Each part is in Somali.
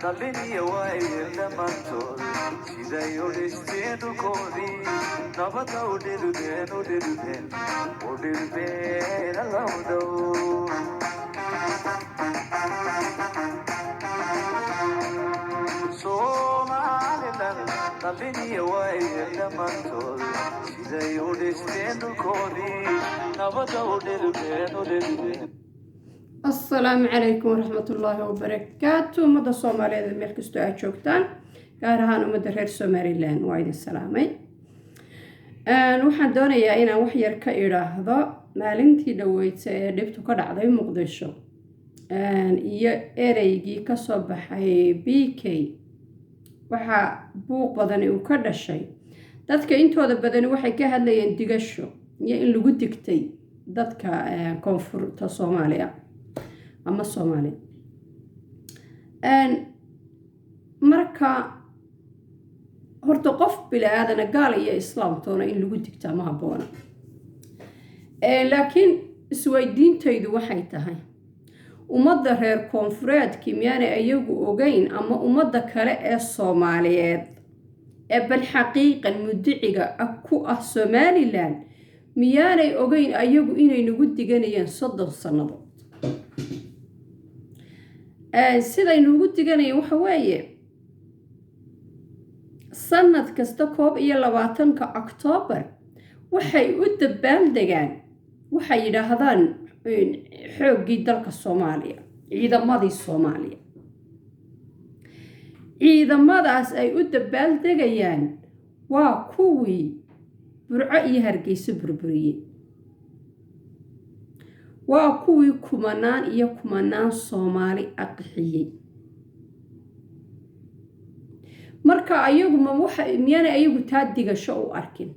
Nabini wai lamantol Sida yodistenu kodi Nabata udiruden Udirben alaudo Somaliland Nabini wai lamantol Sida yodistenu kodi Nabata udirben السلام عليكم ورحمة الله وبركاته مدى الصومالية ملك استوى جوجتان قارهان ومدى رير سوماليلان وايد السلامي waxaan doonayaa inaan wax yar ka idhaahdo maalintii dhaweydsa ee dhibtu ka dhacday muqdisho iyo ereygii kasoo baxay BK waxa buuq badani uu ka dhashay dadka intooda badani waxay ka hadlayeen digasho iyo in lagu digtay dadka koonfurta Soomaaliya ama Soomaali marka horta qof bilaadan gaal iyo islaam toona in lagu digtaa ma haboona laakiin isweydiintaydu waxay tahay ummadda reer koonfureedkii miyaanay ayagu ogeyn ama ummadda kale ee Soomaaliyeed ee bal xaqiiqan mudiciga ku ah Somaliland miyaanay ogeyn ayagu inay nagu diganayeen 30 sannadood sidaynu ugu diganayeen waxa weeye sanad kasta 21 October waxay u dabaaldegaan waxay yiraahdaan xoogii dalka Soomaaliya ciidamadii Soomaaliya ciidamadaas ay u dabaaldegayaan waa kuwii burco iyo Hargeysa burburiyay waa kuwii kumanaan Soomaali aqixiyay marka ayagu ma waxa miyana ayagu taa digasho u arkin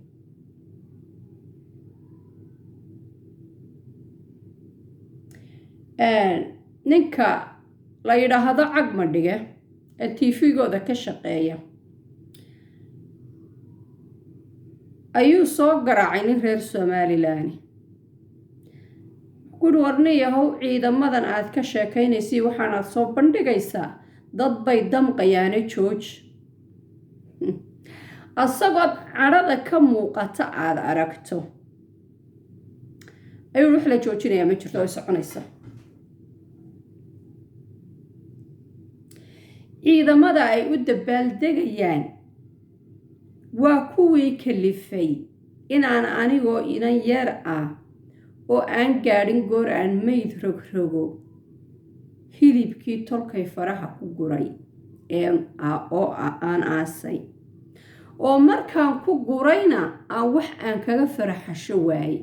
ninka la yiraahdo cagma dhige ee TV-gooda ka shaqeeya ayuu soo garaacay nin reer Somaliland warniyahow ciidamadan aad ka sheekaynaysi waxaanaad soo bandhigaysaa dad bay damqayaane jooj asagoo cadhada ka muuqata aad aragto ayuu wax la joojinayaa ma jirto ay soconaysa ciidamada ay u dabaaldegayaan waa kuwii kalifay inaan anigoo inan yar ah oo aan gaadhin goor aan mayd rogrogo hilibkii tolkay faraha ku guray oo aan aasay oo markaan ku gurayna aan wax aan kaga faraxasho waayay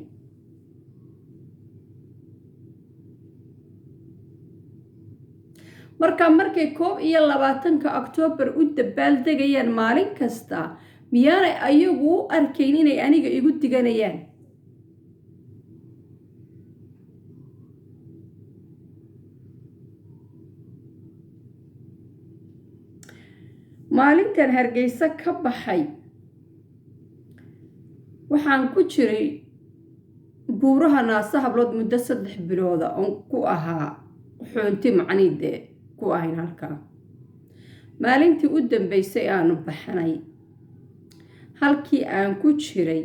markay 21 October u dabaaldegayaan maalin kasta miyaanay ayagu u arkayn inay aniga igu diganayaan maalintan Hargeysa ka baxay waxaan ku jiray buuraha Naasa hablood muddo 3 bilood oo ku ahaa xoonti macniide ku ahayn halka maalintii u dambeysay aanu baxnay halkii aan ku jiray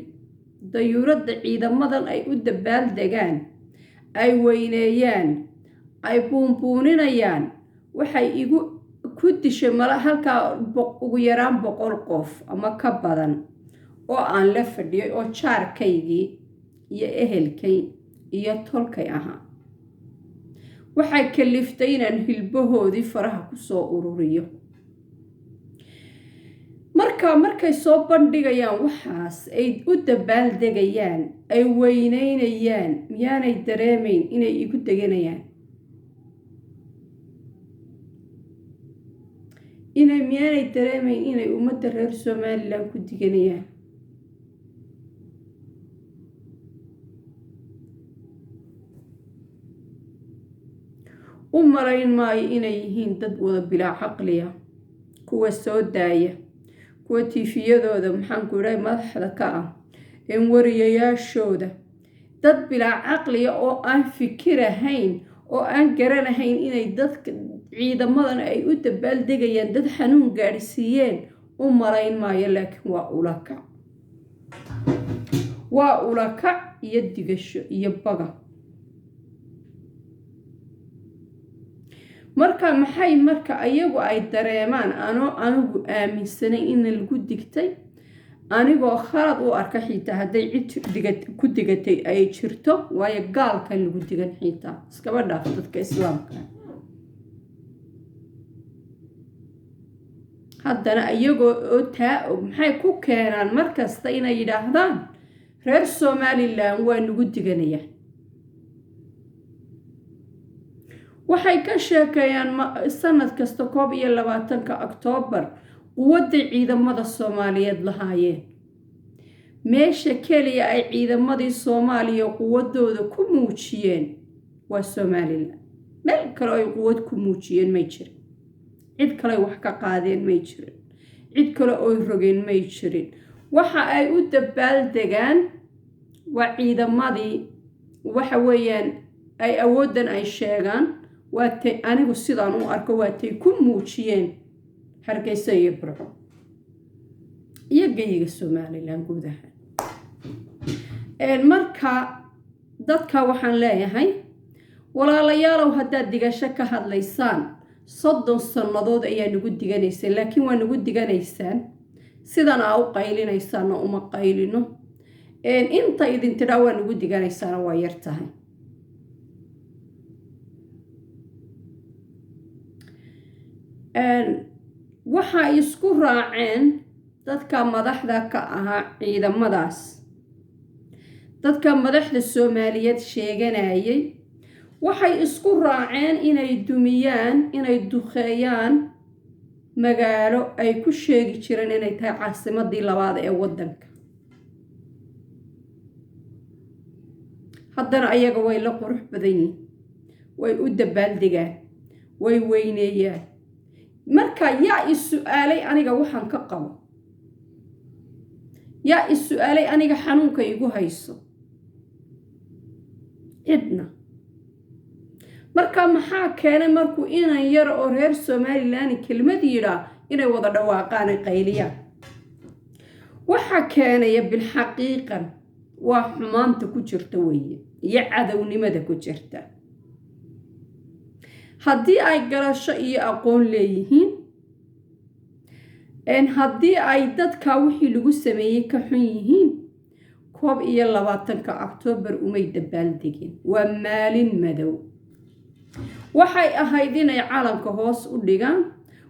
dayuuradda ciidamadan ay u dabaaldegaan ay weyneeyaan ay buunbuuninayaan waxay igu ku dishay mala halka ugu yaraan 100 qof ama ka badan oo aan la fadhiyay oo jaarkaygii iyo ehelkay iyo tolkay ahaa waxay kaliftay inaan hilbahoodii faraha ku soo ururiyo markay soo bandhigayaan waxaas ay u dabaaldegayaan ay weyneynayaan miyaanay dareemayn inay igu deganayaan miyaanay dareemayn inay ummadda reer Somaliland ku diganayaan u malayn maayo inay yihiin dad wada bilaa caqliya kuwa soo daaya kuwa TV-yadooda maxaan ku idhahay madaxda ka ah wariyayaashooda dad bilaa caqliya oo aan fikirahayn oo aan garanahayn inay dadka ciidamadan ay u dabaaldegayaan dad xanuun gaadhsiiyeen u malayn maayo, laakiin waa ulakac iyo digasho iyo baga. marka maxay marka ayagu ay dareemaan anigu aaminsanay in lagu digtay, anigoo khalad u arka xitaa hadday cid ku digatay ay jirto, waayo gaalkan lagu digan xitaa iskaba dhaaf dadka islaamka. haddana ayagoo oo taa og maxay ku keenaan markasta inay yidhaahdaan reer Somaliland waa nagu diganaya. waxay ka sheekeeyaan sanad kasta 21 Oktoobar quwadda ciidamada Soomaaliyeed lahaayeen. meesha kaliya ay ciidamadii Soomaaliya quwadooda ku muujiyeen waa Somaliland. meel kale ay quwad ku muujiyeen may jirin, cid kale wax ka qaadeen may jirin, cid kale oo rogeen may jirin. waxa ay u dabaaldegaan waa ciidamadii, waxa weeyaan ay awoodan ay sheegaan, waatay anigu sidaan u arko waatay ku muujiyeen Hargeysa iyo Burco iyo geyiga Somaliland guud ahaan. marka dadka waxaan leeyahay walaalayaalow, haddaad digasho ka hadlaysaan 30 sannadood ayaa nagu diganaysaan, laakiin waa nagu diganaysaan sidan aa u qaylinaysaana uma qaylino. inta idin tidhaa waa nagu diganaysaana waa yar tahay. waxay isku raaceen dadka madaxda ka ahaa ciidamadaas, dadka madaxda Soomaaliyeed sheeganayay, waxay isku raaceen inay dumiyaan, inay duqeeyaan magaalo ay ku sheegi jireen inay tahay caasimadii labaad ee waddanka. haddana ayaga way la qurux badan yihiin, way u dabaaldegaan, way weyneeyaan. marka yaa is-su'aalay aniga waxaan ka qabo, yaa is-su'aalay aniga xanuunka igu hayso? cidna. marka maxaa keenay markuu inan yar oo reer Somaliland kelmad yidhaa inay wada dhawaaqaan qayliyaan? waxa keenaya bilxaqiiqan waa xumaanta ku jirta weeye iyo cadownimada ku jirta. haddii ay garasho iyo aqoon leeyihiin, haddii ay dadka wixii lagu sameeyey ka xun yihiin, 21 Oktoobar umay dabaaldegin. waa maalin madow. waxay ahayd inay calanka hoos u dhigaan,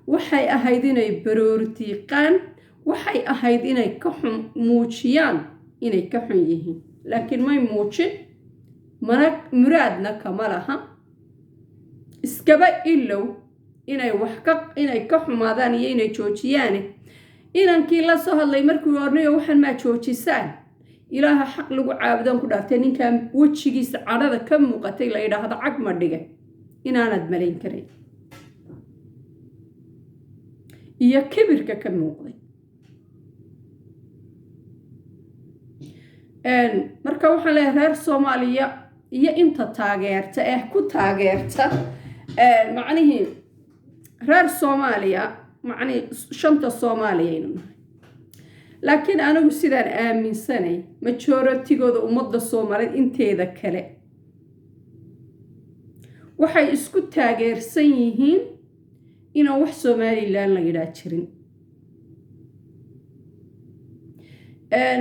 waxay ahayd inay baroortiiqaan, waxay ahayd inay ka muujiyaan inay ka xun yihiin, laakiin may muujin, muraadna kama laha. iskaba ilow inay ka xumaadaan iyo inay joojiyaan. inankii la soo hadlay markuu ornayo waxaan maa joojisaan, ilaaha xaq lagu caabudaan ku dhaartay, ninkan wejigiisa cadhada ka muuqatay la yidhaahdo cag ma dhigay, inaanad malayn karayn, iyo kibirka ka muuqday. marka waxaan leeyahay reer Soomaaliya iyo inta taageerta ku taageerta macnihii reer Soomaaliya, macnihii shanta Soomaaliyaynu nahay. laakiin anigu sidaan aaminsanay majoritigooda ummadda Soomaaliyeed inteeda kale waxay isku taageersan yihiin inaan wax Somaliland la yidhaa jirin.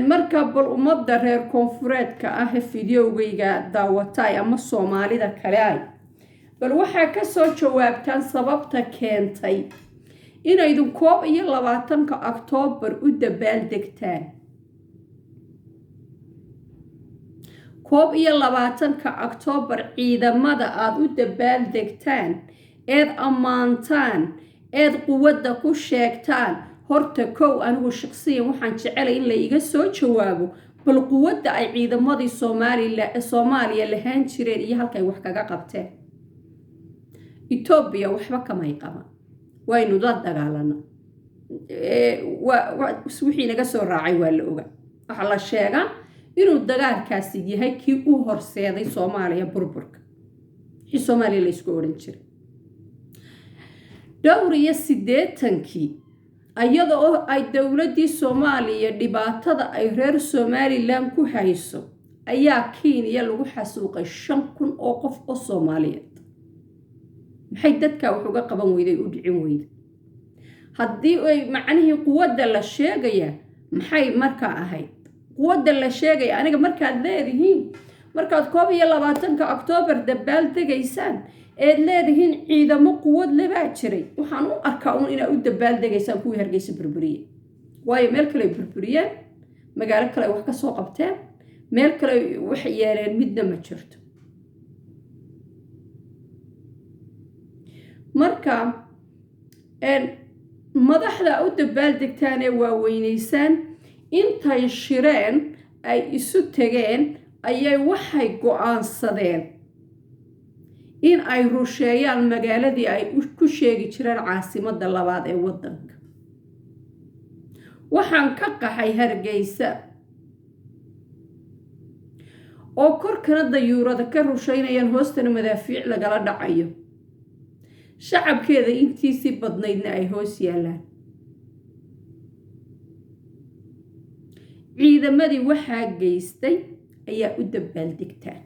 marka bal ummadda reer koonfureedka ah fideogayga daawatay ama Soomaalida kale ay bal waxaa ka soo jawaabtaan sababta keentay inaydu 21 Oktoobar u dabaaldegtaan. 21 Oktoobar ciidamada aad u dabaaldegtaan, eed ammaantaan, eed quwadda ku sheegtaan. horta kow anigu shakhsiyan waxaan jecelay in la iga soo jawaabo bal quwadda ay ciidamadii Soomaaliya lahaan jireen iyo halkay wax kaga qabteen. Ethiopia waxba kamay qaban, waynu la dagaalana. wixii naga soo raacay waa la ogaa. waxa la sheegaa inuu dagaalkaasi yahay kii u horseeday Soomaaliya burburka. wixii Soomaaliya la isku oran jiray dhowr iyo 80kii ayada oo ay dawladii Soomaaliya dhibaatada ay reer Somaliland ku hayso ayaa Kenya lagu xasuuqay 5,000 oo qof oo Soomaaliyeed maxay dadka wax uga qaban weyday u dhicin weyday haddii ay macnaheedu quwadda la sheegaya maxay marka ahayd quwadda la sheegaya aniga markaad leedihiin markaad 21 October dabaal degaysaan eed leedihiin ciidamo quwad leh jiray waxaan u arkaa inay u dabaal degaysaan kuwii Hargeysa burburiye waayo meel kale burburiyeen magaalo kale wax ka soo qabteen meel kale wax yeeleen midna ma jirto marka madaxda u dabaal degtaan ee waaweynaysan intay shireen ay isu tageen ayay waxay go'aansadeen in ay rusheeyaan magaaladii ay ku sheegi jireen caasimadda labaad ee waddanka waxaan ka qaxay Hargeysa oo korkana dayuurada ka rusheynayaan hoostana madaafiic lagala dhacayo shacabkeeda intiisii badnaydna ay hoos yaalaan ciidamadii waxaa geystay ayaa u dabaal degtaan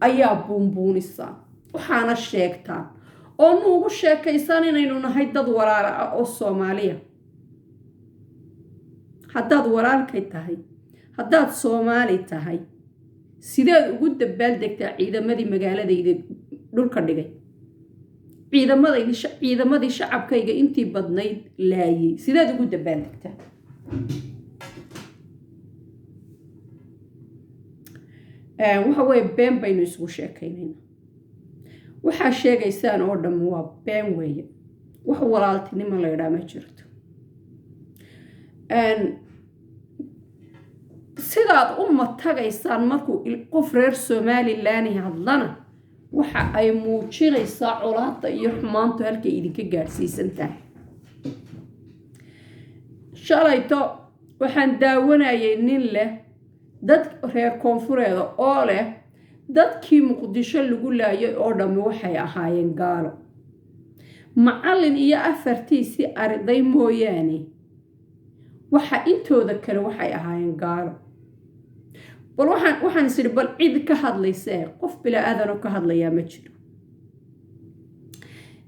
ayaa buunbuunisa waxaana sheegtaan oo nuugu sheekaysaan inaynu nahay dad walaal ah oo Soomaaliya haddaad walaalkay tahay haddaad Soomaali tahay sideed ugu dabaal degtaa ciidamadii magaaladayda dhulka dhigay ciidamadii shacabkayga intii badnayd laayay sideed ugu dabaal degtaa waxa way been baynu isugu sheekaynayna waxa sheegaysaan oo dhan waa been weeye wax walaaltinimo la yiraahdo ma jirto sidaad u matagaysaan markuu qof reer Somaliland hadlana waxa ay muujinaysaa colaadda iyo xumaanta halkay idinka gaarsiisan tahay shalayto waxaan daawanayay nin leh dad reer koonfureeda oo leh dadkii Muqdisho lagu laayay oo dhan waxay ahaayeen gaalo macallin iyo afartiisi arday mooyaane waxa intooda kale waxay ahaayeen gaalo bal waxaan isir bal cid ka hadlaysa qof bila aadan oo ka hadlaya ma jiro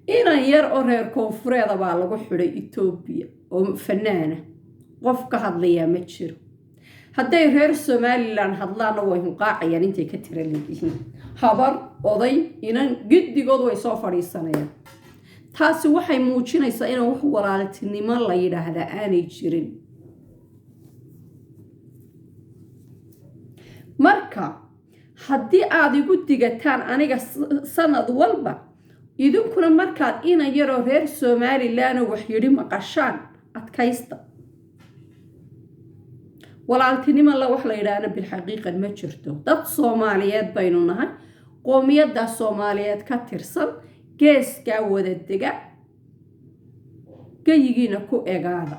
inan yar oo reer koonfureeda baa lagu xiray Ethiopia oo fanaana qof ka hadlaya ma jiro hadday reer Somaliland hadlaana way hunqaacayaan intay ka tira leeyihiin habar oday inan giddigood way soo fadhiisanayaan taasi waxay muujinaysaa in wax walaaltinimo la yiraahdo aanay jirin marka haddii aad igu digataan aniga sanad walba idinkuna markaad ina yaroo reer Somaliland wax yiri maqashaan adkaysta walaaltinimo la wax la yiraahdo bil xaqiiqan ma jirto dad Soomaaliyeed baynu nahay qoomiyadda Soomaaliyeed ka tirsan geeska wada dega gayigiina ku egaada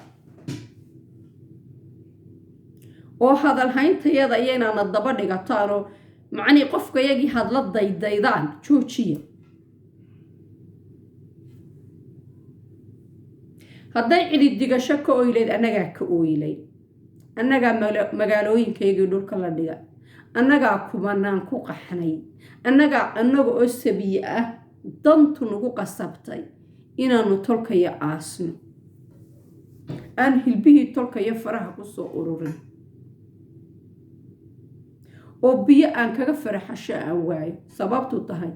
oo hadal hayntayada ayayna daba dhigataano macni qofka yagi hadla daydaydaan joojiya hadday cidi digasho ka ooyleed anaga ka ooylay annaga magaalooyinkeygii dhulka la dhiga annagaa kumanaan ku qaxnay annaga oo sabiye ah dantu nagu qasabtay inaanu tolkaya aasno aan hilbihii tolkaya faraha ku soo ururin oo biyo aan kaga faraxasho aan waayo sababtu tahay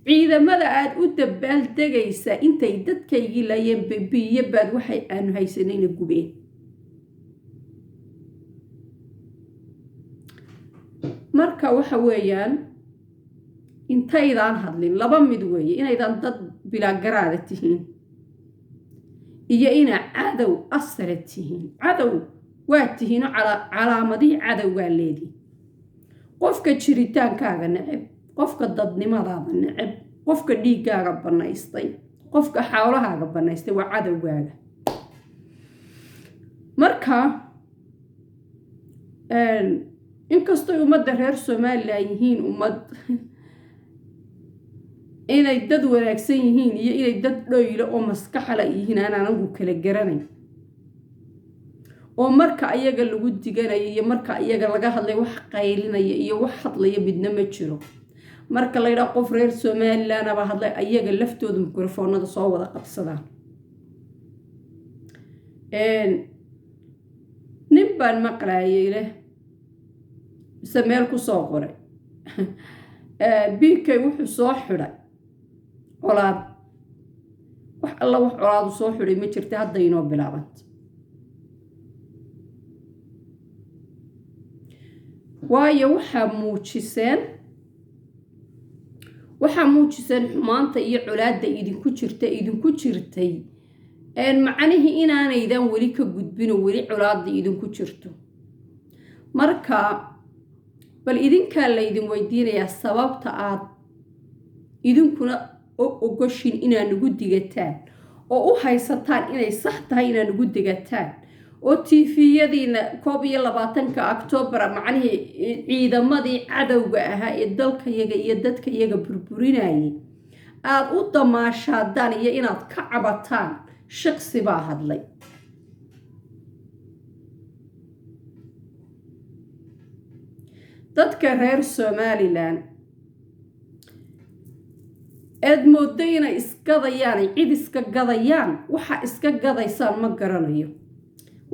ciidamada aad u dabaal degaysa intay dadkaygii laayeen biyo baad waxay aanu haysanayna gubeen marka waxa weeyaan intaydaan hadlin laba mid weeye inaydan dad bilaa garaada tihiin iyo ina cadow asra tihiin cadow waa tihiin calaamadii cadowgaa leedii qofka jiritaankaaga neceb qofka dadnimadaada neceb qofka dhiiggaaga banaystay qofka xawlahaaga banaystay waa cadowgaaga marka inkastoo ummadda reer Soomaaliland yihiin ummad inay dad wanaagsan yihiin iyo inay dad dhoyle oo maskaxala yihiin aan anagu kala garanay oo marka ayaga lagu diganayo iyo marka ayaga laga hadlay wax qaylinaya iyo wax hadlaya midna ma jiro marka la yiraahdo qof reer Soomaaliland aba hadlay ayaga laftooda mikrofoonada soo wada qabsadaan nin baan maqlaayay leh meel ku soo qoray BK wuxuu soo xiray colaad wax alla wax colaad soo xiray ma jirta hadda inoo bilaabant waayo waxaa muujiseen xumaanta iyo colaadda idinku jirtay macnihii inaanaydan weli ka gudbino weli colaadda idinku jirto marka bal idinkaa laydin weydiinayaa sababta aad idinkuna ogoshin inaad nagu digataan oo u haysataan inay sax tahay inaad nagu digataan oo TV-yadiina 21 October macnihii ciidamadii cadowga ahaa ee dalkayaga iyo dadkayaga burburinayay aad u damaashaadaan iyo inaad ka cabataan shaqsi baa hadlay dadka reer Somaliland aad moodo inay iskadayaan cid iska gadayaan waxa iska gadaysaan ma garanayo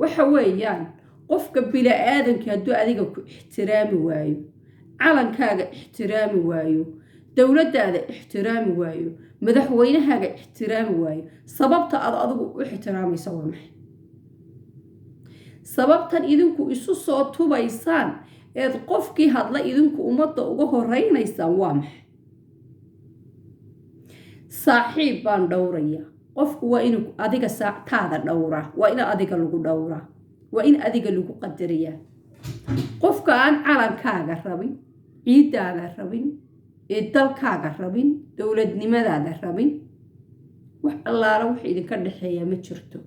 waxa weeyaan qofka bini'aadanka hadduu adiga ku ixtiraami waayo calankaaga ixtiraami waayo dowladdaada ixtiraami waayo madaxweynahaaga ixtiraami waayo sababta aad adigu u ixtiraamaysa waa maxay sababtan idinku isu soo tubaysaan eed qofkii hadla idinku ummadda uga horeynaysaan waa maxay saaxiib baan dhowraya qofku waa inuu adiga saactaada dhowraa waa in adiga lagu dhowraa waa in adiga lagu qadariyaa qofka aan calankaaga rabin ciidaada rabin ee dalkaaga rabin dowladnimadaada rabin wax allaala wax idinka dhaxeeya ma jirto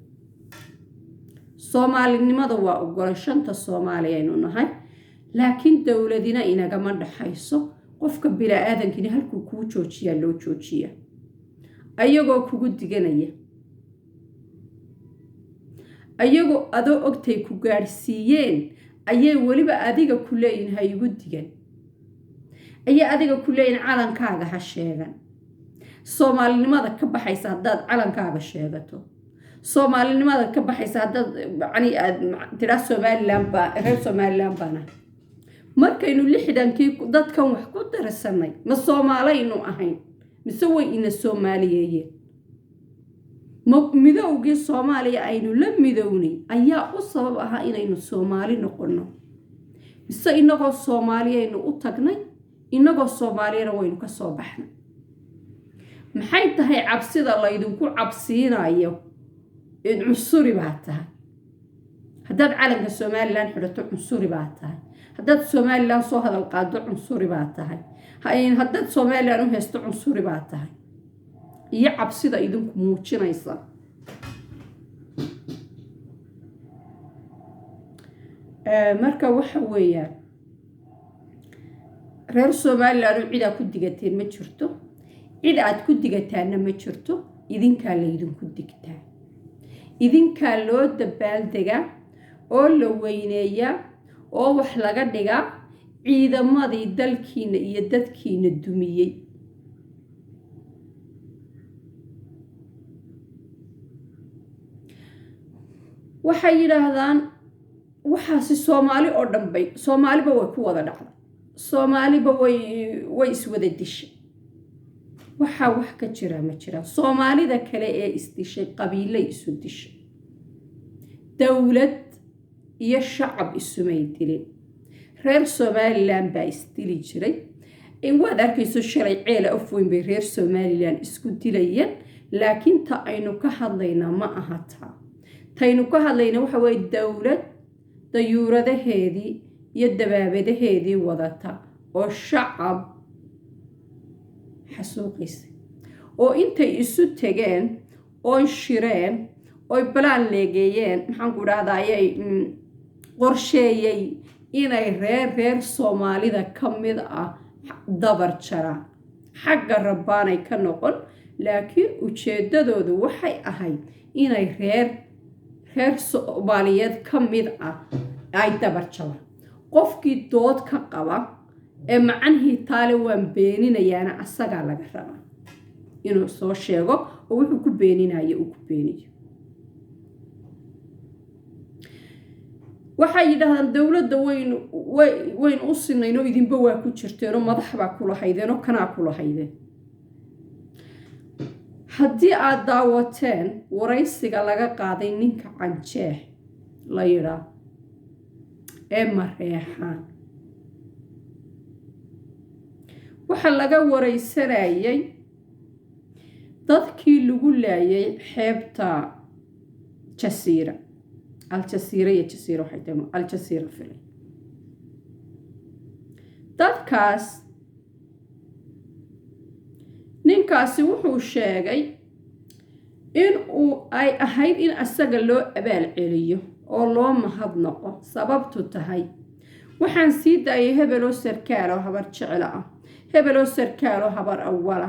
Soomaalinimada waa ogolay shanta Soomaali aynu nahay laakiin dowladina inagama dhaxayso qofka bini'aadankina halkuu kuu joojiyaa loo joojiyaa ayagoo kugu diganaya ayagoo adoo ogtay ku gaarsiiyeen ayay waliba adiga ku leeyihiin ha igu digan ayay adiga ku leeyihiin calankaaga ha sheegan Soomaalinimada ka baxaysa haddaad calankaaga sheegato Soomaalinimada ka baxaysa haddaad macni tira Somaliland baa reer Somaliland baana markaynu 60kii dadkan wax ku darsanay ma Soomaalaynu ahayn mise way ina Soomaaliyeeyeen midowgii Soomaaliya aynu la midownay ayaa u sabab ahaa inaynu Soomaali noqono mise inagoo Soomaaliyaynu u tagnay inagoo Soomaaliyana waynu ka soo baxnay maxay tahay cabsida laydinku cabsiinayo in cunsuri baa tahay haddaad calanka Somaliland xidhato cunsuri baa tahay haddaad Somaliland soo hadal qaado cunsuri baa tahay haddaad Somaliland u haysto cunsuri baa tahay iyo cabsida idinku muujinaysa marka waxa weeyaan reer Somaliland cid aad ku digateen ma jirto cid aad ku digataana ma jirto idinkaa laydinku digtaa idinkaa loo dabaaldegaa oo la weyneeyaa oo wax laga dhigaa ciidamadii dalkiina iyo dadkiina dumiyey waxay yiraahdaan waxaasi Soomaali oo dhanbay Soomaaliba way ku wada dhacday Soomaaliba way iswada dishay waxa wax ka jira ma jira Soomaalida kale ee isdishay qabiilay isu dishay dawlad iyo shacab isumay dilin reer Somaliland baa isdili jiray in waad arkayso shalay ceela afweyn bay reer Somaliland isku dilayeen laakiin ta aynu ka hadlaynaa ma aha taa taynu ka hadlayna waxa way dawlad dayuuradaheedii iyo dabaabadaheedii wadata oo shacab xasuuqaysa oo intay isu tageen oo shireen oo balaan leegeeyeen maxaan ku dhahdaayay qorsheeyay inay reer Soomaalida kamid ah dabar jaraan xagga rabbaanay ka noqon laakiin ujeeddadoodu waxay ahayd inay reer soomaaliyeed ka mid ah ay dabar jabaan qofkii dood ka qaba ee macanhii taale waan beeninayaana asagaa laga rabaa inuu soo sheego oo wuxuu ku beeninayo uu ku beeniyo waxay yidhaahdaan dowladda wayn u sinayno idinba waa ku jirteenoo madax baa kula haydeenoo kanaa kula haydeen haddii aad daawateen waraysiga laga qaaday ninka canjeex la yidhaa ee mareexaan waxaa laga waraysanayay dadkii lagu laayay xeebta jasiira aljasiira iyo jasiira waxay tahay aljasiira filay dadkaas ninkaasi wuxuu sheegay in ay ahayd in asaga loo abaal celiyo oo loo mahadnaqo sababtu tahay waxaan sii daayay hebeloo sarkaaloo habar jeclo ah hebeloo sarkaaloo habar awala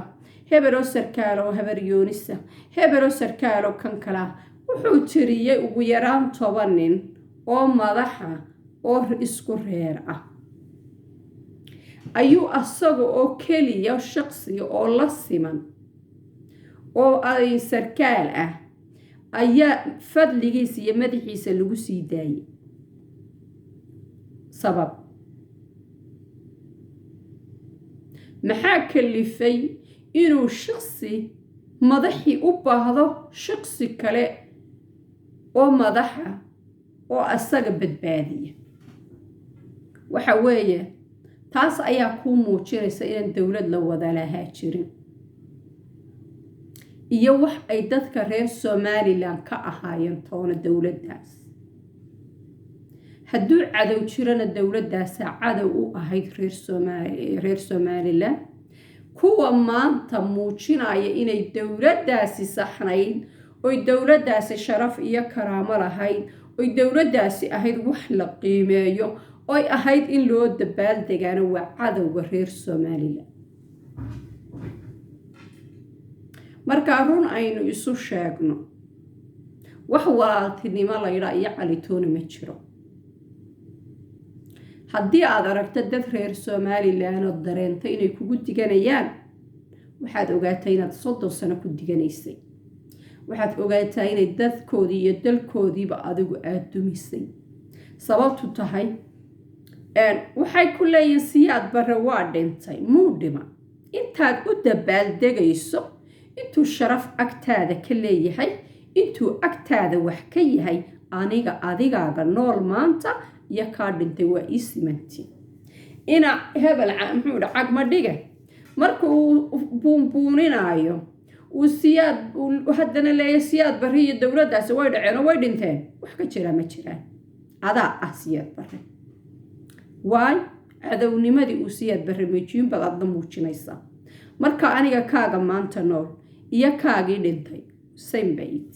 hebeloo sarkaaloo habar yoonisa hebeloo sarkaaloo kan kala wuxuu tiriyey ugu yaraan 10 nin oo madaxa oo isku reer ah ayuu asaga oo keliya shaqsiga oo la siman oo ay sarkaal ah ayaa fadligiisa iyo madaxiisa lagu sii daayay sabab maxaa kalifay inuu shaqsi madaxii u baahdo shaqsi kale oo madaxa oo asaga badbaadiya waxa weeye taas ayaa kuu muujinaysa inaan dowlad la wada lahaa jirin iyo wax ay dadka reer Somaliland ka ahaayeen toona dowladdaas hadduu cadow jirana dowladdaas cadow u ahayd reer Somaliland kuwa maanta muujinaya inay dowladdaasi saxnayd oo dowladdaasi sharaf iyo karaamo lahayd oo dowladdaasi ahayd wax la qiimeeyo oo ahayd in loo dabaaldegaano waa cadowga reer Somaliland marka run aynu isu sheegno wax walaaltinimo la yiraahdo iyo calitoona ma jiro haddii aad aragto dad reer Somaliland oo dareento inay kugu diganayaan waxaad ogaataa inaad 30 sano ku diganaysay waxaad ogaataa inay dadkoodii iyo dalkoodiiba adigu aad dumisay sababtu tahay waxay ku leeyihiin siyaad barre waa dhintay muu dhima intaad u dabaaldegayso intuu sharaf agtaada ka leeyahay intuu agtaada wax ka yahay adigaaga nool maanta iyo kaa dhintay waa ii simantii ina hebel muxuu dhacag ma dhiga marka uu buunbuuninaayo uu siyaad haddana leeyahay siyaad barre iyo dowladdaasi way dhaceen oo way dhinteen wax ka jira ma jiraan adaa ah siyaad barre waay cadownimadii uu siyaad barre meejiin baad adna muujinaysaa marka aniga kaaga maanta nool iyo kaagii dhintay same bait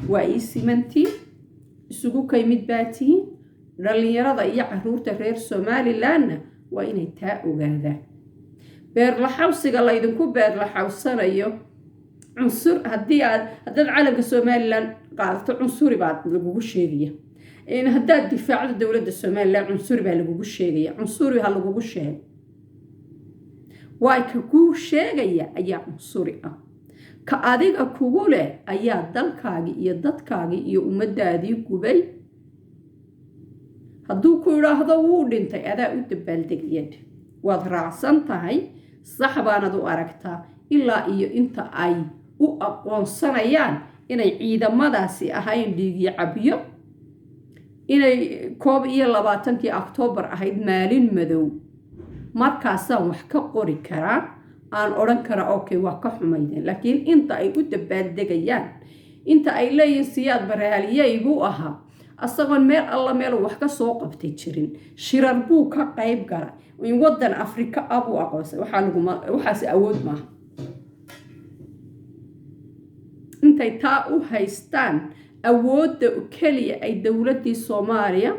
waa ii simantii isugu kay mid baatiin dhalinyarada iyo caruurta reer Somalilandna waa inay taa ogaadaan beerlaxawsiga la idinku beerlaxawsanayo cunsur haddaad calanka Somaliland qaadato cunsuri baad lagugu sheegaya in haddaad difaacdo dowladda Somaliland cunsuri baa lagugu sheegaya cunsuri ha lagugu sheego waa ka kuu sheegaya ayaa cunsuri ah ka adiga kugu leh ayaa dalkaagi iyo dadkaagi iyo ummadaadii gubay hadduu ku yiraahdo wuu dhintay adaa u dabaaldegayad waad raacsan tahay sax baanad u aragtaa ilaa iyo inta ay u aqoonsanayaan inay ciidamadaasi ahayn dhiigii cabiyo inay 21 October ahayd maalin madow markaasaan wax ka qori karaa aan oran kara okay waa ka xumaydeen laakiin inta ay u dabaaldegayaan inta ay leeyihiin siyaad baraaliyay buu ahaa asagoon meel alla meel wax ka soo qabtay jirin shirar buu ka qayb galay in wadan Afrika abu aqoonsay waxaas awood ma intay taa u haystaan awoodda kaliya ay dowladii Soomaaliya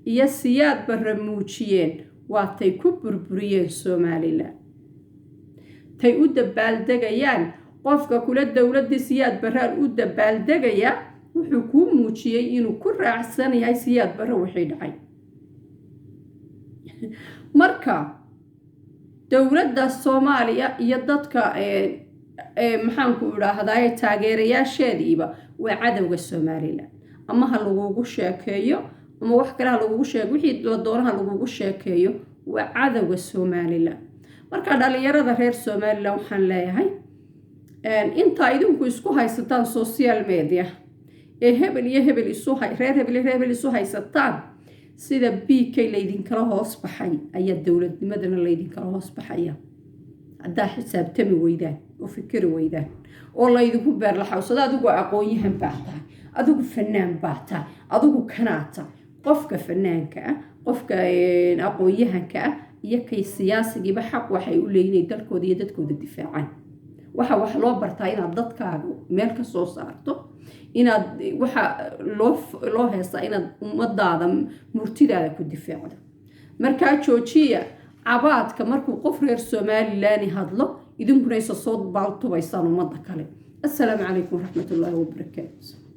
iyo siyaad barre muujiyeen waatay ku burburiyeen Somaliland tay u dabaaldegayaan qofka kula dowladda siyaad baraan u dabaaldegaya wuxuu kuu muujiyey inuu ku raacsan yahay siyaad barre wixii dhacay marka dowladda Soomaaliya iyo dadka maxaan ku idhaahdaa taageerayaasheediiba waa cadawga Soomaaliland ama ha lagugu sheekeeyo ama wax kale ha lagugu sheego wixii la doonaha lagugu sheekeeyo waa cadawga Soomaaliland marka dhalinyarada reer Soomaaliland waxaan leeyahay inta idinku isku haysataan social media hebel iyo hebel reer hebel isu haysataan sida BK leydin kala hoos baxay ayaa dowladnimadana leydin kala hoos baxaya haddaa xisaabtami weydaan oo fikiri weydaan oo laydinku beerlaxawsada adigu aqoon-yahan baa tahay adigu fanaan baa tahay adigu kanaata qofka fanaanka ah qofka aqoon-yahanka ah iyo kay siyaasigiiba xaq waxay u leeyihiin dalkooda iyo dadkooda difaacaan wax loo bartaa inaad dadkaaga meel ka soo saarto inaad waxa loo heestaa inaad ummadaada murtidaada ku difaacdo markaa joojiya cabaadka markuu qof reer Somaliland hadlo idinkuna soo baaltubaysaan ummadda kale assalaamu calaykum waraxmatullaahi wabarakaatuh